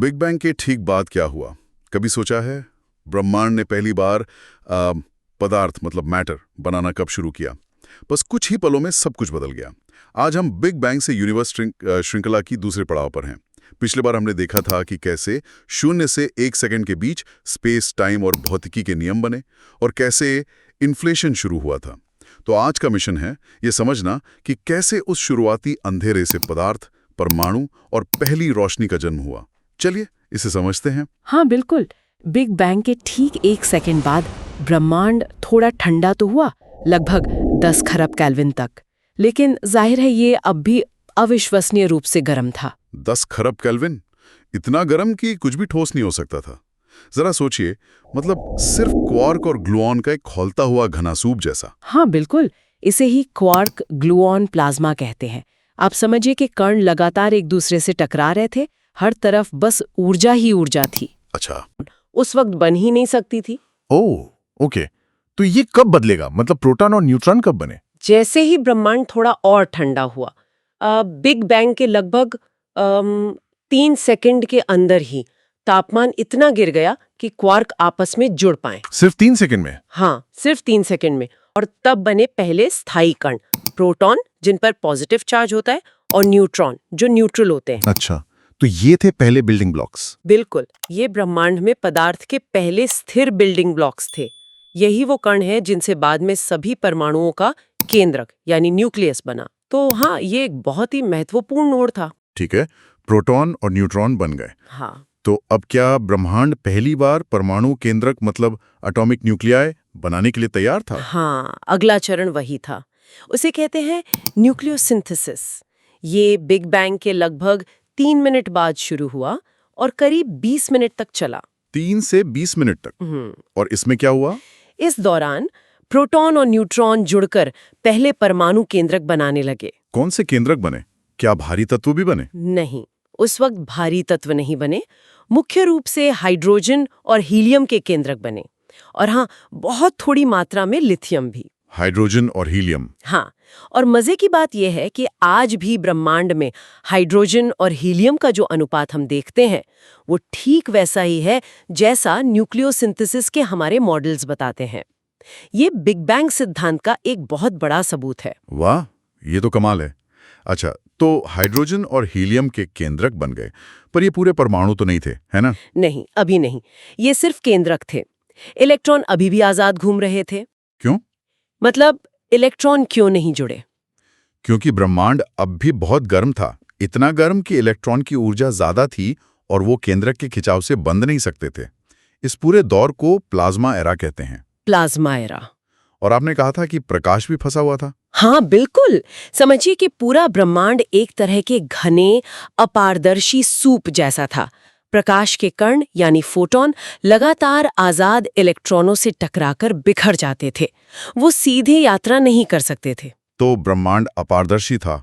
Big bang के ठीक बाद क्या हुआ, कभी सोचा है? ब्रह्मांड ने पहली बार पदार्थ मतलब मैटर बनाना कब शुरू किया? बस कुछ ही पलों में सब कुछ बदल गया। आज हम बिग बैंग से यूनिवर्स श्रृंखला की दूसरे पड़ाव पर हैं। पिछले बार हमने देखा था कि कैसे शून्य से 1 सेकंड के बीच स्पेस, टाइम और भौतिकी के नियम बने और कैसे इन्फ्लेशन शुरू हुआ था। तो आज का मिशन है ये समझना कि कैसे उस शुरुआती अंधेरे से पदार्थ, परमाणु और पहली रोशनी का जन्म हुआ। चलिए इसे समझते हैं। हाँ बिल्कुल। बिग बैंग के ठीक 1 सेकंड बाद ब्रह्मांड थोड़ा ठंडा तो हुआ, लगभग 10 खरब केल्विन तक, लेकिन जाहिर है ये अब भी अविश्वसनीय रूप से गर्म था। 10 खरब केल्विन, इतना गर्म कि कुछ भी ठोस नहीं हो सकता था। जरा सोचिए, मतलब सिर्फ क्वार्क और ग्लूऑन का एक खौलता हुआ घना सूप जैसा। हाँ बिल्कुल, इसे ही क्वार्क ग्लूऑन प्लाज्मा कहते हैं। आप समझिए कि कण लगातार एक दूसरे से टकरा रहे थे, हर तरफ बस ऊर्जा ही ऊर्जा थी। अच्छा, उस वक्त बन ही नहीं सकती थी। ओह ओके, तो ये कब बदलेगा, मतलब प्रोटॉन और न्यूट्रॉन कब बने? जैसे ही ब्रह्मांड थोड़ा और ठंडा हुआ, बिग बैंग के लगभग 3 सेकंड के अंदर ही तापमान इतना गिर गया कि क्वार्क आपस में जुड़ पाए। सिर्फ 3 सेकंड में? हाँ, सिर्फ 3 सेकंड में। और तब बने पहले स्थायी कण, प्रोटॉन जिन पर पॉजिटिव चार्ज होता है और न्यूट्रॉन जो न्यूट्रल होते हैं। अच्छा, तो ये थे पहले बिल्डिंग ब्लॉक्स। बिल्कुल, ये ब्रह्मांड में पदार्थ के पहले स्थिर बिल्डिंग ब्लॉक्स थे। यही वो कण है जिनसे बाद में सभी परमाणुओं का केंद्रक यानी न्यूक्लियस बना। तो हाँ, ये एक बहुत ही महत्वपूर्ण नोड था। ठीक है, प्रोटॉन और न्यूट्रॉन बन गए। हाँ, तो अब क्या ब्रह्मांड पहली बार परमाणु केंद्रक मतलब एटॉमिक न्यूक्लियाई बनाने के लिए तैयार था? हाँ, अगला चरण वही था। उसे कहते हैं न्यूक्लियोसिंथेसिस। ये बिग बैंग के लगभग 3 मिनट बाद शुरू हुआ और करीब 20 मिनट तक चला। 3 से 20 मिनट तक? और इसमें क्या हुआ? इस दौरान प्रोटॉन और न्यूट्रॉन जुड़कर पहले परमाणु केंद्रक बनाने लगे। कौन से केंद्रक बने? क्या भारी तत्व भी बने? नहीं, उस वक्त भारी तत्व नहीं बने। मुख्य रूप से हाइड्रोजन और हीलियम के केंद्रक बने, और हाँ, बहुत थोड़ी मात्रा में लिथियम भी। हाइड्रोजन और हीलियम? हाँ, और मजे की बात यह है कि आज भी ब्रह्मांड में हाइड्रोजन और हीलियम का जो अनुपात हम देखते हैं वो ठीक वैसा ही है जैसा न्यूक्लियोसिंथेसिस के हमारे मॉडल्स बताते हैं। ये बिग बैंग सिद्धांत का एक बहुत बड़ा सबूत है। वाह, ये तो कमाल है। अच्छा, तो हाइड्रोजन और हीलियम के केंद्रक बन गए, पर ये पूरे परमाणु तो नहीं थे, है ना? नहीं, अभी नहीं, ये सिर्फ केंद्रक थे। इलेक्ट्रॉन अभी भी आजाद घूम रहे थे। क्यों? मतलब इलेक्ट्रॉन क्यों नहीं जुड़े? क्योंकि ब्रह्मांड अब भी बहुत गर्म था, इतना गर्म कि इलेक्ट्रॉन की ऊर्जा ज्यादा थी और वो केंद्रक के खिंचाव से बंध नहीं सकते थे। इस पूरे दौर को प्लाज्मा एरा कहते हैं। Plasma era. और आपने कहा था कि प्रकाश भी फंसा हुआ था। हाँ बिल्कुल, समझिए कि पूरा ब्रह्मांड एक तरह के घने अपारदर्शी सूप जैसा था। प्रकाश के कण यानी फोटॉन लगातार आजाद इलेक्ट्रॉनों से टकराकर बिखर जाते थे। वो सीधे यात्रा नहीं कर सकते थे। तो ब्रह्मांड अपारदर्शी था,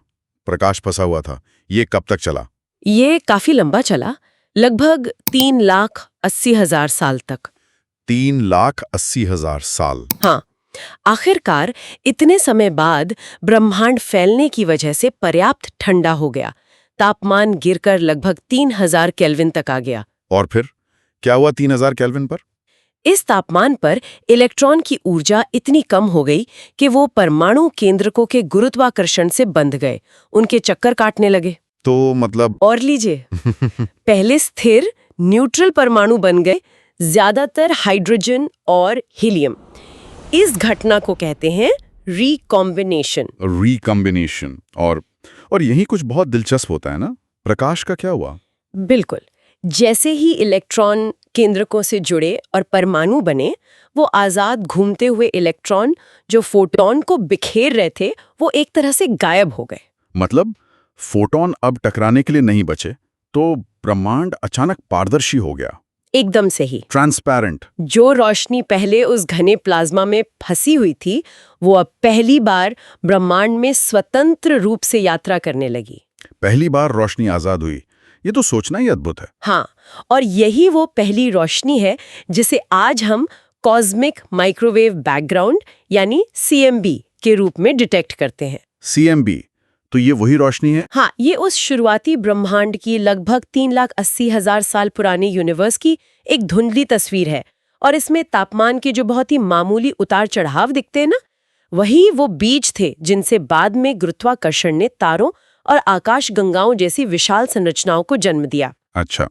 प्रकाश फंसा हुआ था। ये कब तक चला? ये काफी लंबा चला, लगभग 3,80,000 साल तक। 3,80,000 साल? हाँ, आखिरकार इतने समय बाद ब्रह्मांड फैलने की वजह से पर्याप्त ठंडा हो गया। तापमान गिरकर लगभग 3,000 केल्विन तक आ गया। और फिर क्या हुआ 3,000 केल्विन पर? इस तापमान पर इलेक्ट्रॉन की ऊर्जा इतनी कम हो गई कि वो परमाणु केंद्रकों के गुरुत्वाकर्षण से बंध गए, उनके चक्कर काटने लगे। तो मतलब और लीजिए पहले स्थिर न्यूट्रल परमाणु बन गए, ज्यादातर हाइड्रोजन और हीलियम। इस घटना को कहते हैं रिकॉम्बिनेशन। रिकॉम्बिनेशन। और यही कुछ बहुत दिलचस्प होता है ना। प्रकाश का क्या हुआ? बिल्कुल, जैसे ही इलेक्ट्रॉन केंद्रकों से जुड़े और परमाणु बने, वो आजाद घूमते हुए इलेक्ट्रॉन जो फोटॉन को बिखेर रहे थे वो एक तरह से गायब हो गए। मतलब फोटॉन अब टकराने के लिए नहीं बचे, तो ब्रह्मांड अचानक पारदर्शी हो गया। एकदम से ही ट्रांसपेरेंट। जो रोशनी पहले उस घने प्लाज्मा में फंसी हुई थी वो अब पहली बार ब्रह्मांड में स्वतंत्र रूप से यात्रा करने लगी। पहली बार रोशनी आजाद हुई, ये तो सोचना ही अद्भुत है। हाँ, और यही वो पहली रोशनी है जिसे आज हम कॉस्मिक माइक्रोवेव बैकग्राउंड यानी CMB के रूप में डिटेक्ट करते हैं। CMB, तो ये वही रोशनी है? हाँ, ये उस शुरुआती ब्रह्मांड की लगभग 3,80,000 साल पुरानी यूनिवर्स की एक धुंधली तस्वीर है। और इसमें तापमान के जो बहुत ही मामूली उतार चढ़ाव दिखते हैं ना, वही वो बीज थे जिनसे बाद में गुरुत्वाकर्षण ने तारों और आकाश गंगाओं जैसी विशाल संरचनाओं को जन्म दिया। अच्छा,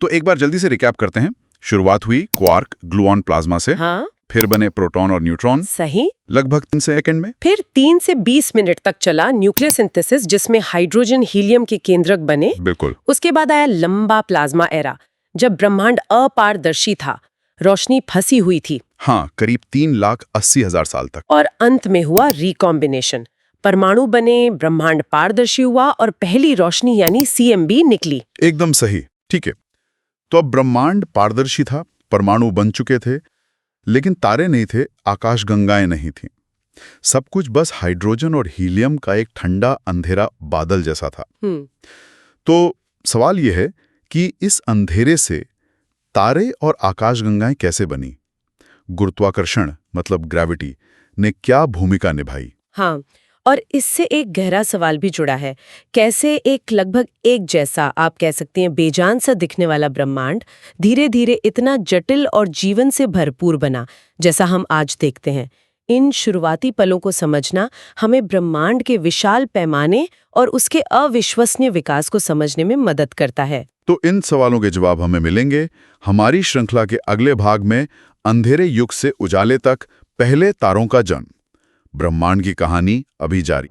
तो एक बार जल्दी से रिकैप करते हैं। शुरुआत हुई क्वार्क ग्लूऑन प्लाज्मा से, हाँ, फिर बने प्रोटॉन और न्यूट्रॉन सही। लगभग 3 सेकंड में। फिर 3 से 20 मिनट तक चला न्यूक्लियर सिंथेसिस, जिसमें हाइड्रोजन हीलियम के केंद्रक बने। बिल्कुल। उसके बाद आया लंबा प्लाज्मा एरा, जब ब्रह्मांड अपारदर्शी था, रोशनी फंसी हुई थी। हाँ, करीब 3,80,000 साल तक। और अंत में हुआ रिकॉम्बिनेशन, परमाणु बने, ब्रह्मांड पारदर्शी हुआ और पहली रोशनी यानी CMB निकली। एकदम सही, ठीक है। तो अब ब्रह्मांड पारदर्शी था, परमाणु बन चुके थे, लेकिन तारे नहीं थे, आकाशगंगाएं नहीं थीं। सब कुछ बस हाइड्रोजन और हीलियम का एक ठंडा अंधेरा बादल जैसा था। तो सवाल यह है कि इस अंधेरे से तारे और आकाशगंगाएं कैसे बनी? गुरुत्वाकर्षण मतलब ग्रेविटी ने क्या भूमिका निभाई? हाँ, और इससे एक गहरा सवाल भी जुड़ा है। कैसे एक लगभग एक जैसा, आप कह सकते हैं बेजान सा दिखने वाला ब्रह्मांड धीरे धीरे इतना जटिल और जीवन से भरपूर बना जैसा हम आज देखते हैं। इन शुरुआती पलों को समझना हमें ब्रह्मांड के विशाल पैमाने और उसके अविश्वसनीय विकास को समझने में मदद करता है। तो इन सवालों के जवाब हमें मिलेंगे हमारी श्रृंखला के अगले भाग में, अंधेरे युग से उजाले तक, पहले तारों का जन्म। ब्रह्मांड की कहानी अभी जारी।